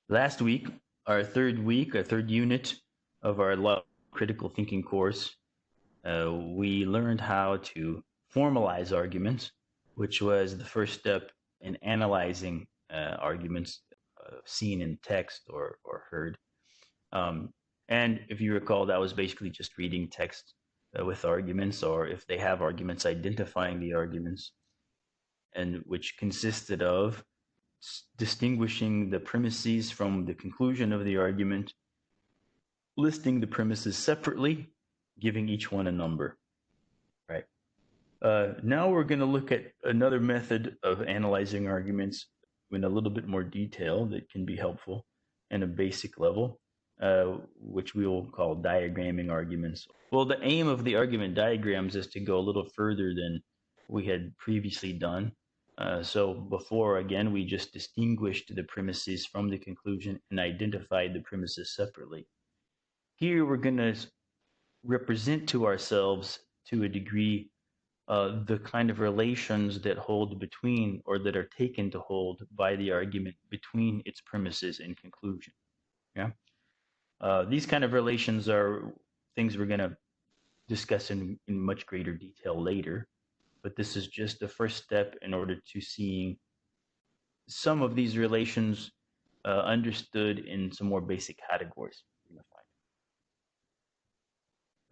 Last week, our third unit of our critical thinking course, we learned how to formalize arguments, which was the first step in analyzing arguments seen in text or heard. Um, and if you recall, that was basically just reading text with arguments, or if they have arguments, identifying the arguments, and which consisted of distinguishing the premises from the conclusion of the argument, listing the premises separately, giving each one a number, right? Now we're going to look at another method of analyzing arguments in a little bit more detail that can be helpful in a basic level, which we will call diagramming arguments. Well, the aim of the argument diagrams is to go a little further than we had previously done. So before, again, we just distinguished the premises from the conclusion and identified the premises separately. Here we're going to represent to ourselves, to a degree, the kind of relations that hold between, or that are taken to hold by the argument between its premises and conclusion. Yeah. These kind of relations are things we're going to discuss in much greater detail later, but this is just the first step in order to seeing some of these relations understood in some more basic categories.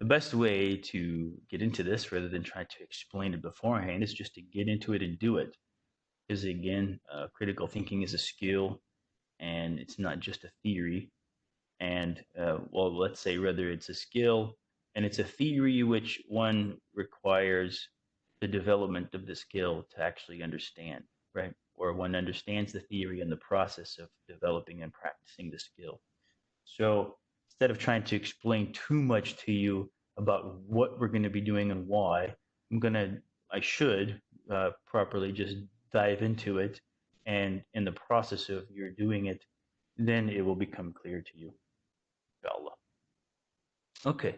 The best way to get into this, rather than try to explain it beforehand, is just to get into it and do it. Because again, critical thinking is a skill, and it's not just a theory. And well, let's say rather it's a skill, and it's a theory which one requires the development of the skill to actually understand, right? Or one understands the theory in the process of developing and practicing the skill. So instead of trying to explain too much to you about what we're going to be doing and why, I should properly just dive into it. And in the process of you're doing it, then it will become clear to you. Inshallah. Okay.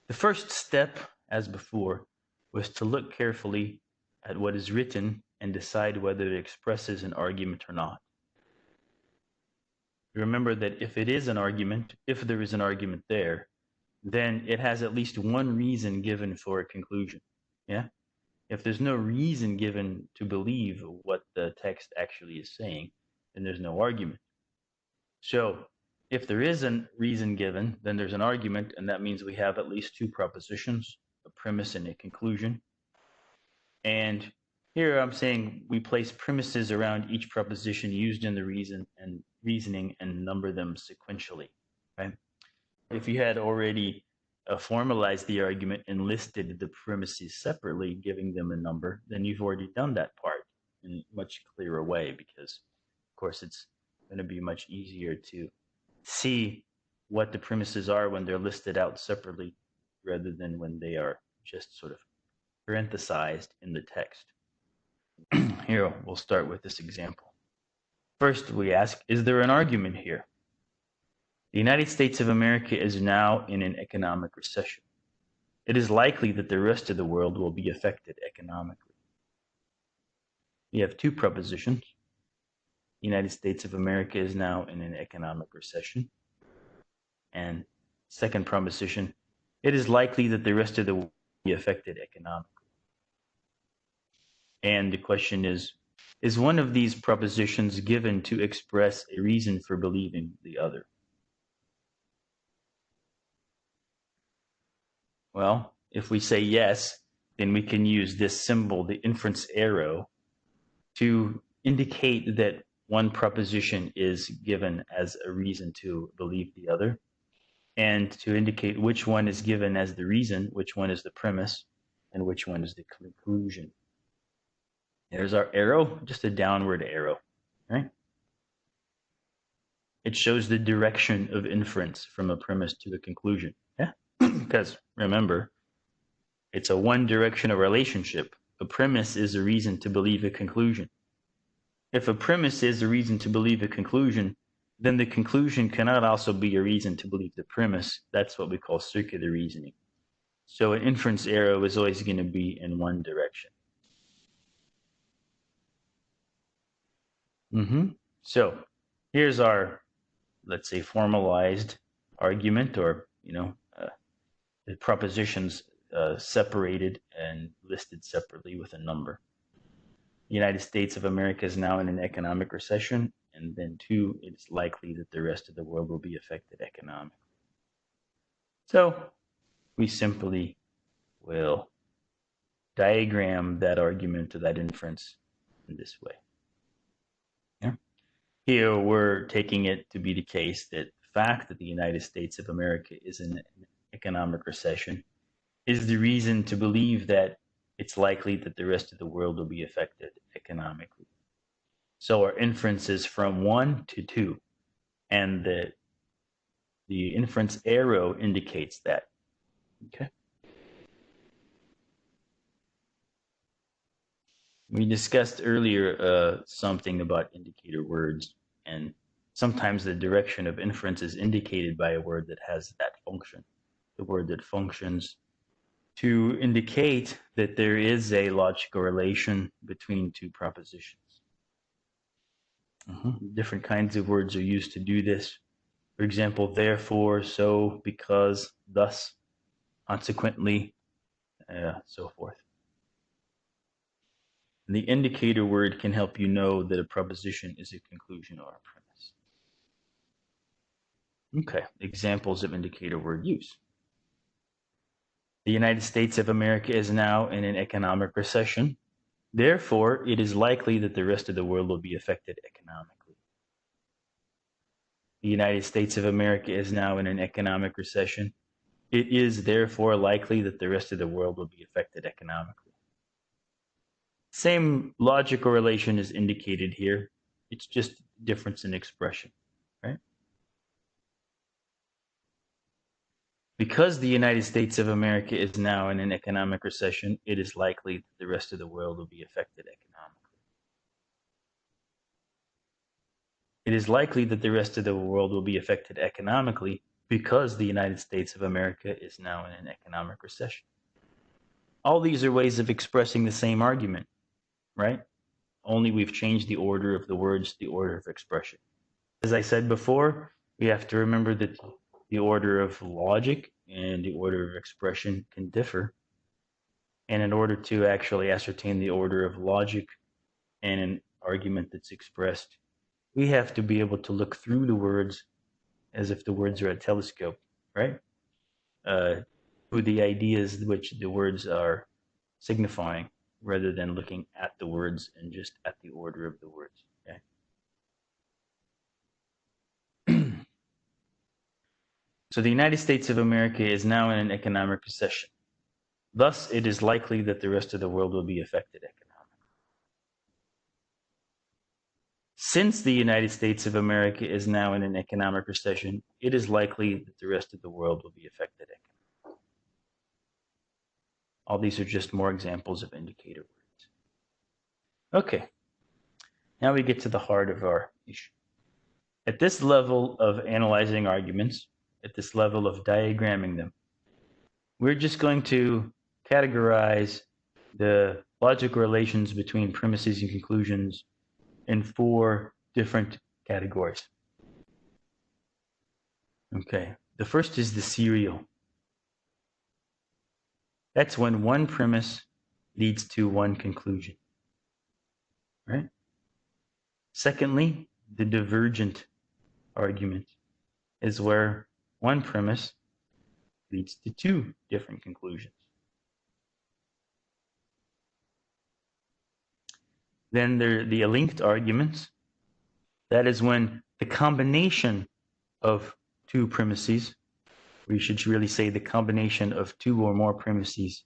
The first step, as before, was to look carefully at what is written and decide whether it expresses an argument or not. Remember that if it is an argument, if there is an argument there, then it has at least one reason given for a conclusion. Yeah? If there's no reason given to believe what the text actually is saying, then there's no argument. So if there is a reason given, then there's an argument, and that means we have at least two propositions, a premise and a conclusion. And here I'm saying we place premises around each proposition used in the reasoning and number them sequentially, right? If you had already formalized the argument and listed the premises separately, giving them a number, then you've already done that part in a much clearer way, because, of course, it's going to be much easier to see what the premises are when they're listed out separately rather than when they are just sort of parenthesized in the text. Here, we'll start with this example. First, we ask, is there an argument here? The United States of America is now in an economic recession. It is likely that the rest of the world will be affected economically. We have two propositions. The United States of America is now in an economic recession. And second proposition, it is likely that the rest of the world will be affected economically. And the question is one of these propositions given to express a reason for believing the other? Well, if we say yes, then we can use this symbol, the inference arrow, to indicate that one proposition is given as a reason to believe the other, and to indicate which one is given as the reason, which one is the premise, and which one is the conclusion. There's our arrow, just a downward arrow, right? It shows the direction of inference from a premise to a conclusion. Yeah, because remember, it's a one-directional relationship. A premise is a reason to believe a conclusion. If a premise is a reason to believe a conclusion, then the conclusion cannot also be a reason to believe the premise. That's what we call circular reasoning. So an inference arrow is always going to be in one direction. So here's our let's say, formalized argument, or the propositions separated and listed separately with a number. The United States of America is now in an economic recession, and then 2, it's likely that the rest of the world will be affected economically. So we simply will diagram that argument to that inference in this way. Yeah. Here we're taking it to be the case that the fact that the United States of America is in an economic recession is the reason to believe that it's likely that the rest of the world will be affected economically. So our inference is from 1 to 2, and the inference arrow indicates that. Okay. We discussed earlier something about indicator words, and sometimes the direction of inference is indicated by a word that has that function, the word that functions to indicate that there is a logical relation between 2 propositions. Different kinds of words are used to do this. For example, therefore, so, because, thus, consequently, so forth. And the indicator word can help you know that a proposition is a conclusion or a premise. Okay, examples of indicator word use. The United States of America is now in an economic recession. Therefore, it is likely that the rest of the world will be affected economically. The United States of America is now in an economic recession. It is therefore likely that the rest of the world will be affected economically. Same logical relation is indicated here. It's just difference in expression, right? Because the United States of America is now in an economic recession, it is likely that the rest of the world will be affected economically. It is likely that the rest of the world will be affected economically because the United States of America is now in an economic recession. All these are ways of expressing the same argument, right? Only we've changed the order of the words, the order of expression. As I said before, we have to remember that the order of logic and the order of expression can differ. And in order to actually ascertain the order of logic and an argument that's expressed, we have to be able to look through the words as if the words are a telescope, right? With the ideas which the words are signifying, rather than looking at the words and just at the order of the words. Okay? So the United States of America is now in an economic recession. Thus, it is likely that the rest of the world will be affected economically. Since the United States of America is now in an economic recession, it is likely that the rest of the world will be affected economically. All these are just more examples of indicator words. Okay, now we get to the heart of our issue. At this level of analyzing arguments, at this level of diagramming them, we're just going to categorize the logical relations between premises and conclusions in 4 different categories. Okay, the first is the serial. That's when one premise leads to one conclusion, right? Secondly, the divergent argument is where one premise leads to 2 different conclusions. Then there are the linked arguments. That is when the combination of 2 premises, or you should really say the combination of 2 or more premises,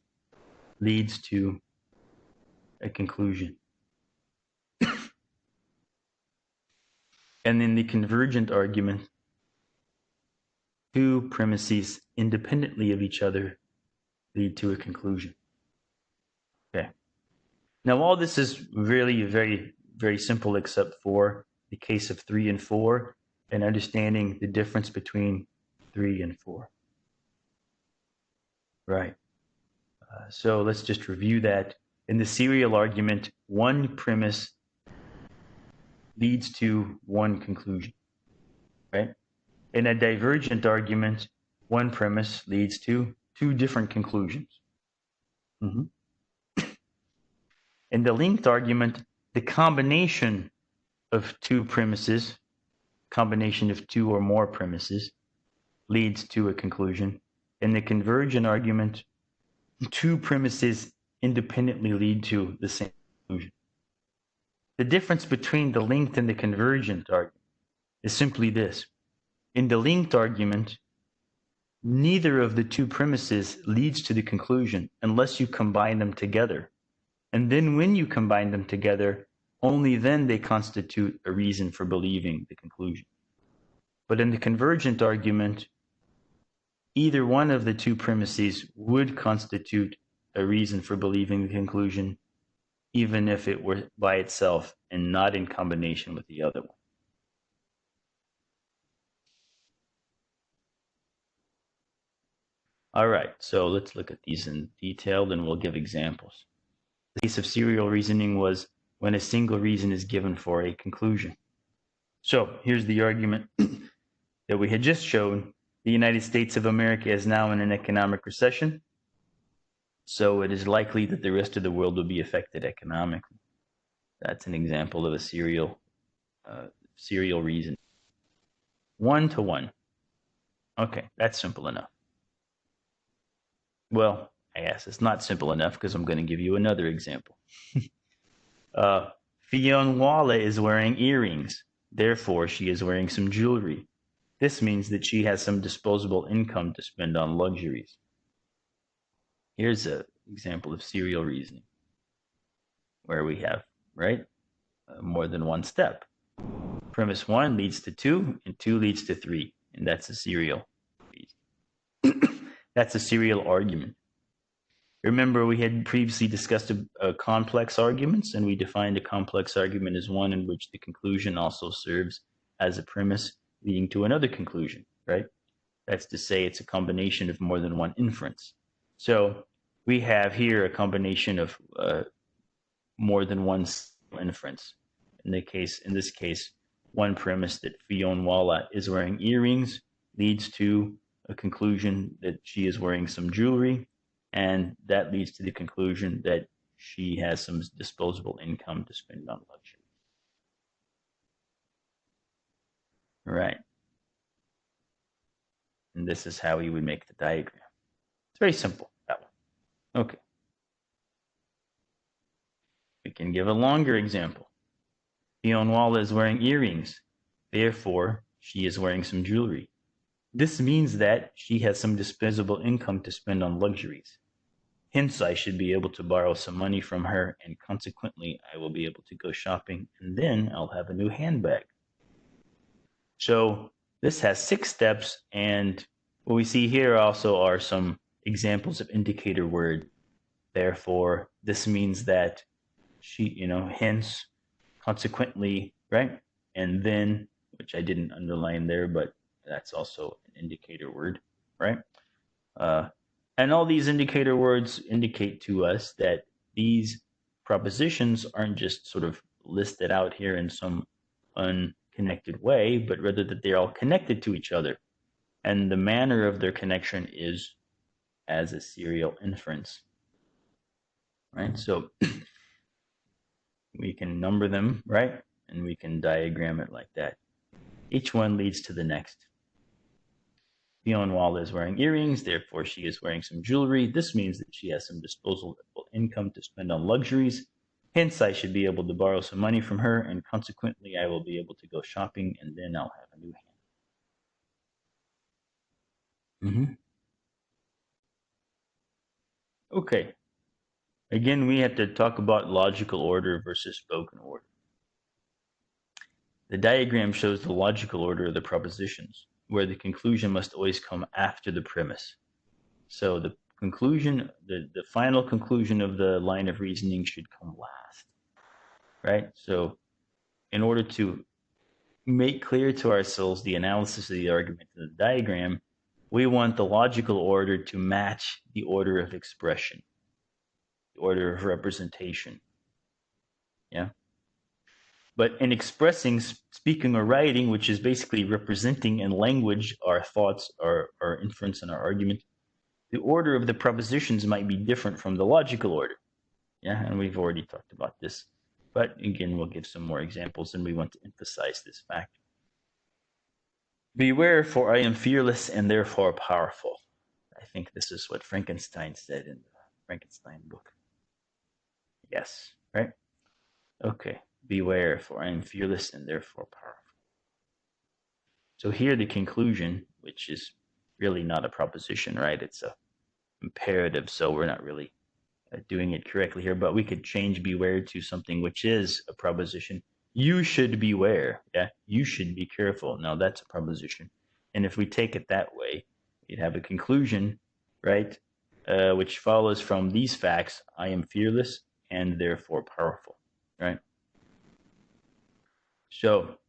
leads to a conclusion. And then the convergent argument, 2 premises independently of each other lead to a conclusion. Okay. Now all this is really very, very simple except for the case of 3 and 4 and understanding the difference between 3 and 4. Right. So let's just review that. In the serial argument, one premise leads to one conclusion, right? In a divergent argument, one premise leads to two different conclusions. Mm-hmm. In the linked argument, the combination of two premises, combination of two or more premises, leads to a conclusion. In the convergent argument, two premises independently lead to the same conclusion. The difference between the linked and the convergent argument is simply this. In the linked argument, neither of the two premises leads to the conclusion unless you combine them together. And then when you combine them together, only then they constitute a reason for believing the conclusion. But in the convergent argument, either one of the two premises would constitute a reason for believing the conclusion, even if it were by itself and not in combination with the other one. All right, so let's look at these in detail, and we'll give examples. The case of serial reasoning was when a single reason is given for a conclusion. So here's the argument that we had just shown. The United States of America is now in an economic recession, so it is likely that the rest of the world will be affected economically. That's an example of a serial reason. 1-to-1. Okay, that's simple enough. Well, I guess it's not simple enough because I'm going to give you another example. Fionnuala is wearing earrings. Therefore, she is wearing some jewelry. This means that she has some disposable income to spend on luxuries. Here's an example of serial reasoning where we have, right, more than one step. Premise 1 leads to 2, and 2 leads to 3, and that's a serial reason. That's a serial argument. Remember, we had previously discussed complex arguments, and we defined a complex argument as one in which the conclusion also serves as a premise leading to another conclusion, right? That's to say it's a combination of more than one inference. So we have here a combination of more than one inference. In this case, one premise that Fionnuala is wearing earrings leads to a conclusion that she is wearing some jewelry, and that leads to the conclusion that she has some disposable income to spend on luxury. Right. And this is how we would make the diagram. It's very simple, that one. Okay. We can give a longer example. Fionnuala is wearing earrings. Therefore, she is wearing some jewelry. This means that she has some disposable income to spend on luxuries. Hence, I should be able to borrow some money from her, and consequently, I will be able to go shopping, and then I'll have a new handbag. So this has 6 steps, and what we see here also are some examples of indicator word. Therefore, this means that she, hence, consequently, right? And then, which I didn't underline there, but that's also an indicator word, right? And all these indicator words indicate to us that these propositions aren't just sort of listed out here in some unconnected way, but rather that they're all connected to each other. And the manner of their connection is as a serial inference, right? So we can number them, right? And we can diagram it like that. Each one leads to the next. Fionnuala is wearing earrings, therefore she is wearing some jewelry. This means that she has some disposable income to spend on luxuries. Hence, I should be able to borrow some money from her, and consequently, I will be able to go shopping, and then I'll have a new hand. Okay. Again, we have to talk about logical order versus spoken order. The diagram shows the logical order of the propositions, where the conclusion must always come after the premise. So the conclusion, the final conclusion of the line of reasoning should come last, right? So in order to make clear to ourselves the analysis of the argument in the diagram, we want the logical order to match the order of expression, the order of representation. Yeah. But in expressing, speaking, or writing, which is basically representing in language our thoughts, our inference, and our argument, the order of the propositions might be different from the logical order. Yeah, and we've already talked about this. But again, we'll give some more examples, and we want to emphasize this fact. Beware, for I am fearless and therefore powerful. I think this is what Frankenstein said in the Frankenstein book. Yes, right? Okay. Beware, for I am fearless and therefore powerful. So here the conclusion, which is really not a proposition, right? It's a imperative, so we're not really doing it correctly here, but we could change beware to something which is a proposition. You should beware. Yeah, you should be careful. Now that's a proposition. And if we take it that way, you'd have a conclusion, right? Which follows from these facts: I am fearless and therefore powerful, right? So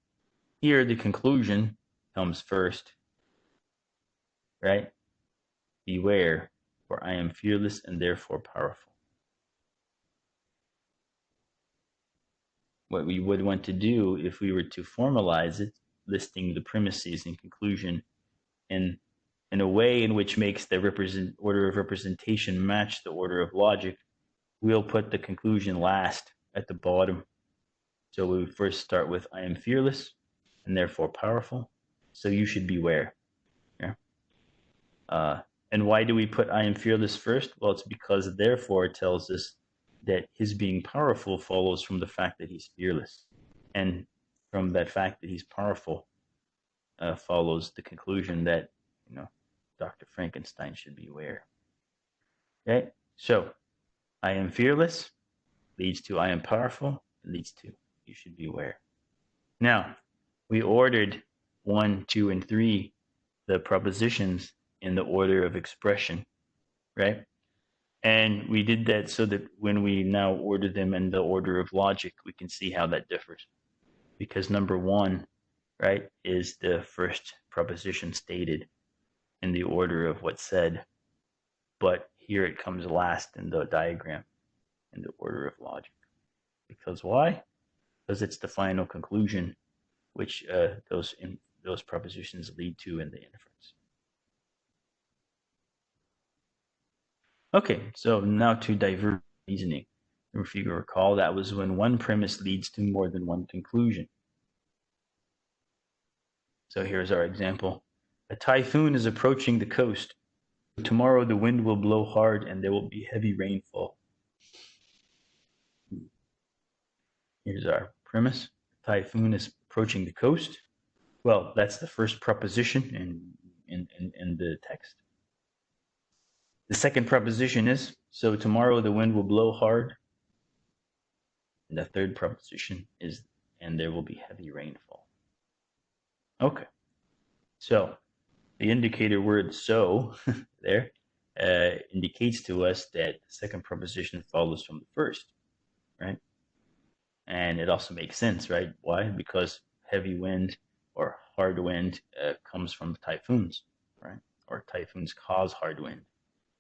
here the conclusion comes first, right? Beware, for I am fearless and therefore powerful. What we would want to do if we were to formalize it, listing the premises and conclusion in a way in which makes the order of representation match the order of logic, we'll put the conclusion last at the bottom. So we would first start with I am fearless and therefore powerful, so you should beware. Yeah. And why do we put I am fearless first? Well, it's because therefore it tells us that his being powerful follows from the fact that he's fearless. And from that fact that he's powerful follows the conclusion that, Dr. Frankenstein should beware. Okay? So, I am fearless leads to I am powerful, leads to you should beware. Now, we ordered 1, 2, and 3, the propositions in the order of expression, right? And we did that so that when we now order them in the order of logic, we can see how that differs. Because number 1, right, is the first proposition stated in the order of what's said. But here it comes last in the diagram in the order of logic. Because why? Because it's the final conclusion which those propositions lead to in the inference. Okay, so now to divergent reasoning. If you recall, that was when one premise leads to more than one conclusion. So here's our example. A typhoon is approaching the coast. Tomorrow the wind will blow hard and there will be heavy rainfall. Here's our premise. A typhoon is approaching the coast. Well, that's the first proposition in the text. The second proposition is, so tomorrow the wind will blow hard. And the third proposition is, and there will be heavy rainfall. Okay. So the indicator word so there indicates to us that the second proposition follows from the first, right? And it also makes sense, right? Why? Because heavy wind or hard wind comes from typhoons, right? Or typhoons cause hard wind.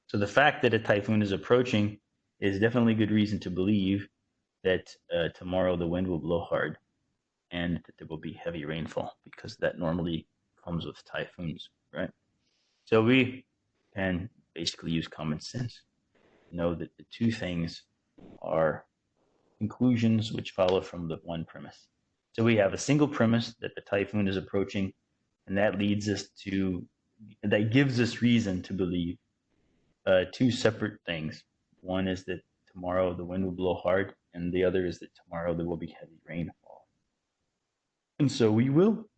So the fact that a typhoon is approaching is definitely good reason to believe that tomorrow the wind will blow hard and that there will be heavy rainfall, because that normally comes with typhoons, right? So we can basically use common sense, know that the two things are conclusions which follow from the one premise. So we have a single premise that the typhoon is approaching, and that gives us reason to believe two separate things. One is that tomorrow the wind will blow hard, and the other is that tomorrow there will be heavy rainfall. And so we will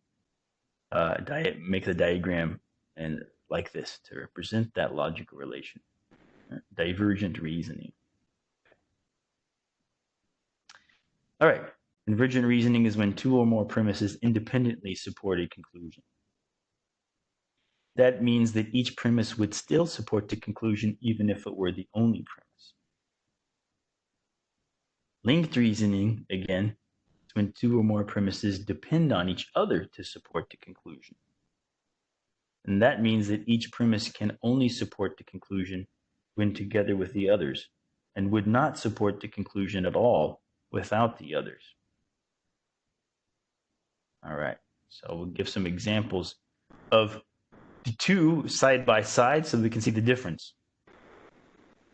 make the diagram and like this to represent that logical relation. Divergent reasoning. All right. Convergent reasoning is when two or more premises independently support a conclusion. That means that each premise would still support the conclusion even if it were the only premise. Linked reasoning, again, is when two or more premises depend on each other to support the conclusion. And that means that each premise can only support the conclusion when together with the others, and would not support the conclusion at all without the others. All right. So we'll give some examples of the two side by side so we can see the difference.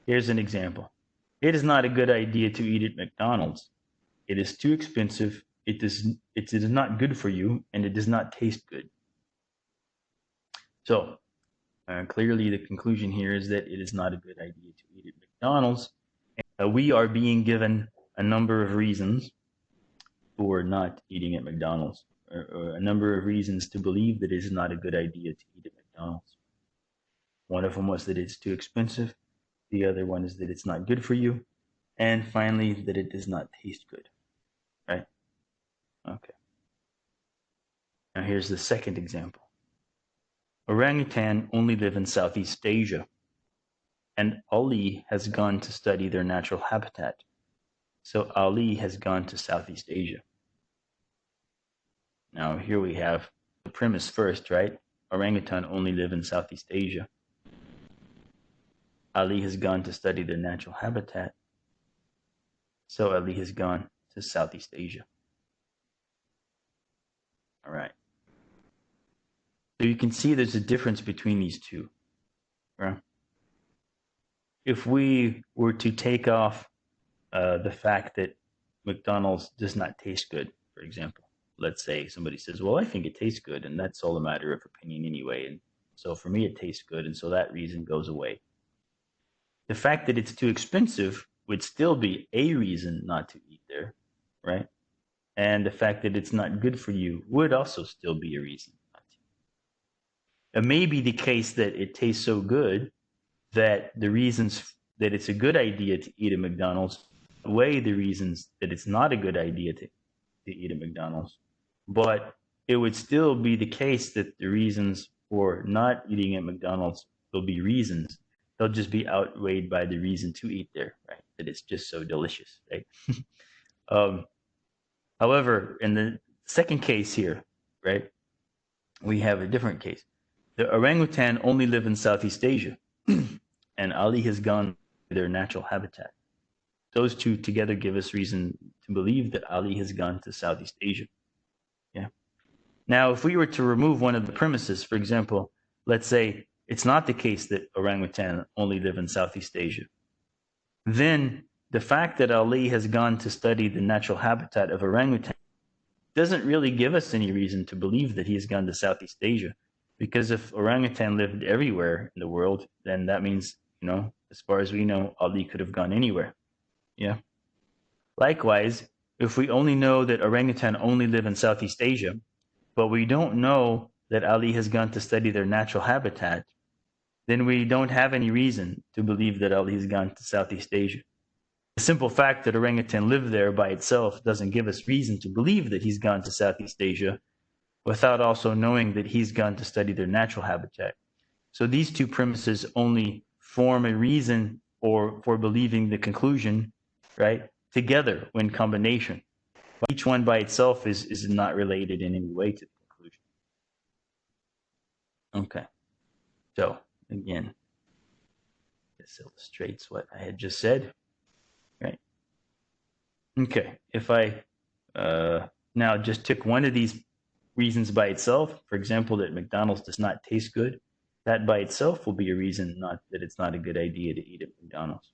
Here's an example. It is not a good idea to eat at McDonald's. It is too expensive. It is not good for you, and it does not taste good. So clearly, the conclusion here is that it is not a good idea to eat at McDonald's. We are being given a number of reasons for not eating at McDonald's, or a number of reasons to believe that it is not a good idea to eat at McDonald's. One of them was that it's too expensive. The other one is that it's not good for you. And finally, that it does not taste good. Right? Okay. Now here's the second example. Orangutan only live in Southeast Asia, and Ali has gone to study their natural habitat. So Ali has gone to Southeast Asia. Now here we have the premise first, right? Orangutan only live in Southeast Asia. Ali has gone to study their natural habitat. So Ali has gone to Southeast Asia. All right. So you can see there's a difference between these two. Right? If we were to take off the fact that McDonald's does not taste good, for example, let's say somebody says, well, I think it tastes good, and that's all a matter of opinion anyway. And so for me, it tastes good, and so that reason goes away. The fact that it's too expensive would still be a reason not to eat there, right? And the fact that it's not good for you would also still be a reason not to. It may be the case that it tastes so good that the reasons that it's a good idea to eat at McDonald's outweigh the reasons that it's not a good idea to eat at McDonald's. But it would still be the case that the reasons for not eating at McDonald's will be reasons. They'll just be outweighed by the reason to eat there, right? That it's just so delicious, right? However, in the second case here, right, we have a different case. The orangutan only live in Southeast Asia, and Ali has gone to their natural habitat. Those two together give us reason to believe that Ali has gone to Southeast Asia. Yeah. Now, if we were to remove one of the premises, for example, let's say it's not the case that orangutan only live in Southeast Asia, then the fact that Ali has gone to study the natural habitat of orangutan doesn't really give us any reason to believe that he has gone to Southeast Asia. Because if orangutan lived everywhere in the world, then that means, as far as we know, Ali could have gone anywhere. Yeah. Likewise, if we only know that orangutan only live in Southeast Asia, but we don't know that Ali has gone to study their natural habitat, then we don't have any reason to believe that Ali has gone to Southeast Asia. The simple fact that orangutan live there by itself doesn't give us reason to believe that he's gone to Southeast Asia without also knowing that he's gone to study their natural habitat. So these two premises only form a reason for believing the conclusion, right, together when combination. But each one by itself is not related in any way to the conclusion. Okay. So again, this illustrates what I had just said. Right. Okay. If I now just took one of these reasons by itself, for example, that McDonald's does not taste good, that by itself will be a reason that it's not a good idea to eat at McDonald's.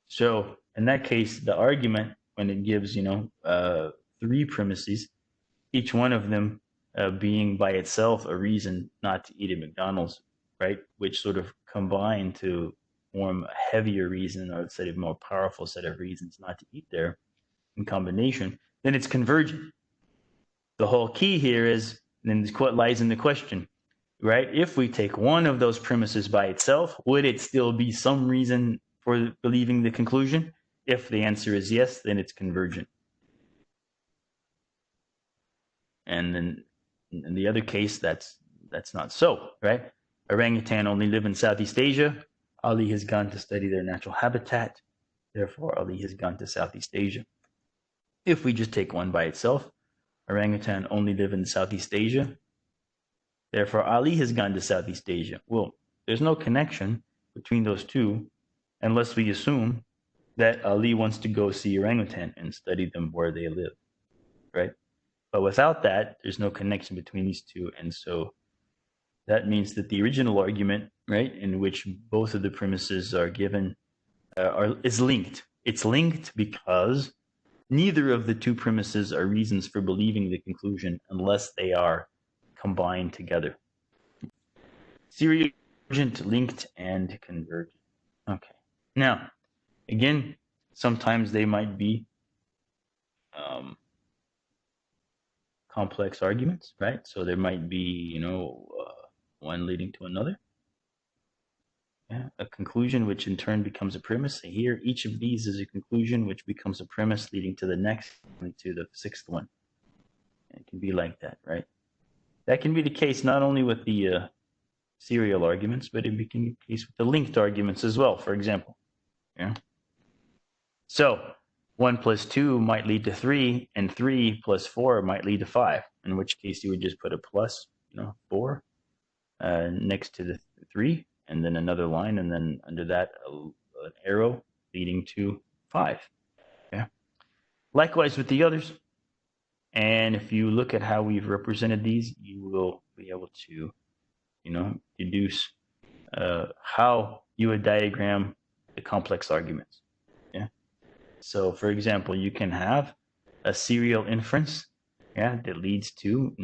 So in that case, the argument, when it gives, three premises, each one of them being by itself a reason not to eat at McDonald's, right, which sort of combine to form a heavier reason, or let's say a more powerful set of reasons not to eat there in combination, then it's convergent. The whole key here is, then what lies in the question, right? If we take one of those premises by itself, would it still be some reason for believing the conclusion? If the answer is yes, then it's convergent. And then in the other case, that's not so, right? Orangutan only live in Southeast Asia. Ali has gone to study their natural habitat. Therefore, Ali has gone to Southeast Asia. If we just take one by itself, orangutan only live in Southeast Asia. Therefore, Ali has gone to Southeast Asia. Well, there's no connection between those two unless we assume that Ali wants to go see orangutan and study them where they live, right? But without that, there's no connection between these two. And so that means that the original argument, right, in which both of the premises are given, is linked. It's linked because neither of the two premises are reasons for believing the conclusion unless they are combined together. Serial, linked, and convergent. Okay. Now, again, sometimes they might be complex arguments, right? So there might be, one leading to another. Yeah, a conclusion which in turn becomes a premise. Here, each of these is a conclusion which becomes a premise leading to the next and to the sixth one. It can be like that, right? That can be the case not only with the serial arguments, but it can be the case with the linked arguments as well, for example. Yeah. So 1 plus 2 might lead to 3, and 3 plus 4 might lead to 5, in which case you would just put a plus, 4 next to the 3, and then another line, and then under that an arrow leading to 5. Yeah. Likewise with the others. And if you look at how we've represented these, you will be able to, deduce how you would diagram the complex arguments. Yeah. So, for example, you can have a serial inference, that leads to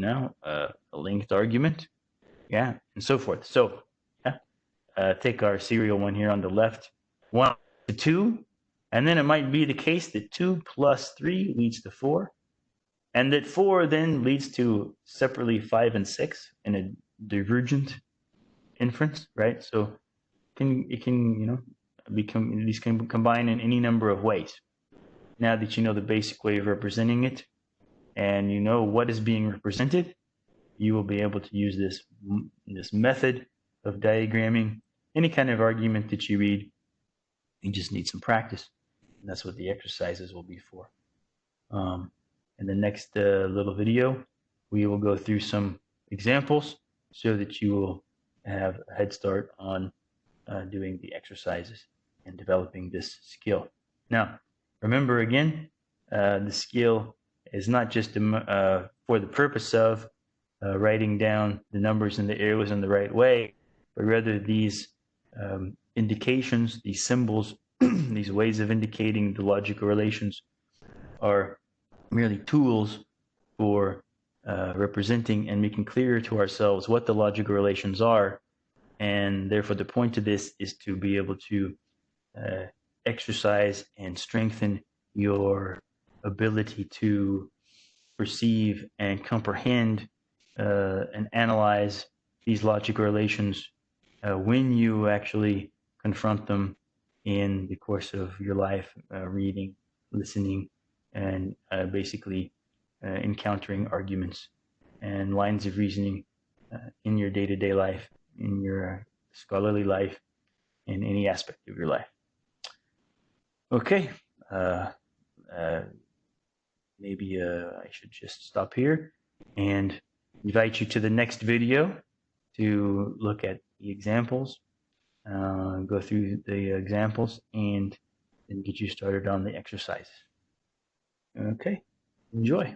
a linked argument, and so forth. So, take our serial one here on the left, 1 to 2, and then it might be the case that 2 plus 3 leads to 4, and that 4 then leads to separately 5 and 6 in a divergent inference, right? So it can these can combine in any number of ways. Now that you know the basic way of representing it, and you know what is being represented, you will be able to use this method of diagramming any kind of argument that you read. You just need some practice, and that's what the exercises will be for. In the next little video, we will go through some examples so that you will have a head start on doing the exercises and developing this skill. Now, remember again, the skill is not just for the purpose of writing down the numbers and the arrows in the right way, but rather these indications, these symbols, these ways of indicating the logical relations are merely tools for representing and making clear to ourselves what the logical relations are. And therefore, the point of this is to be able to exercise and strengthen your ability to perceive and comprehend and analyze these logical relations when you actually confront them in the course of your life, reading, listening, and basically encountering arguments and lines of reasoning in your day-to-day life, in your scholarly life, in any aspect of your life. Okay, maybe I should just stop here and invite you to the next video to look at the examples, go through the examples, and then get you started on the exercises. Okay, enjoy.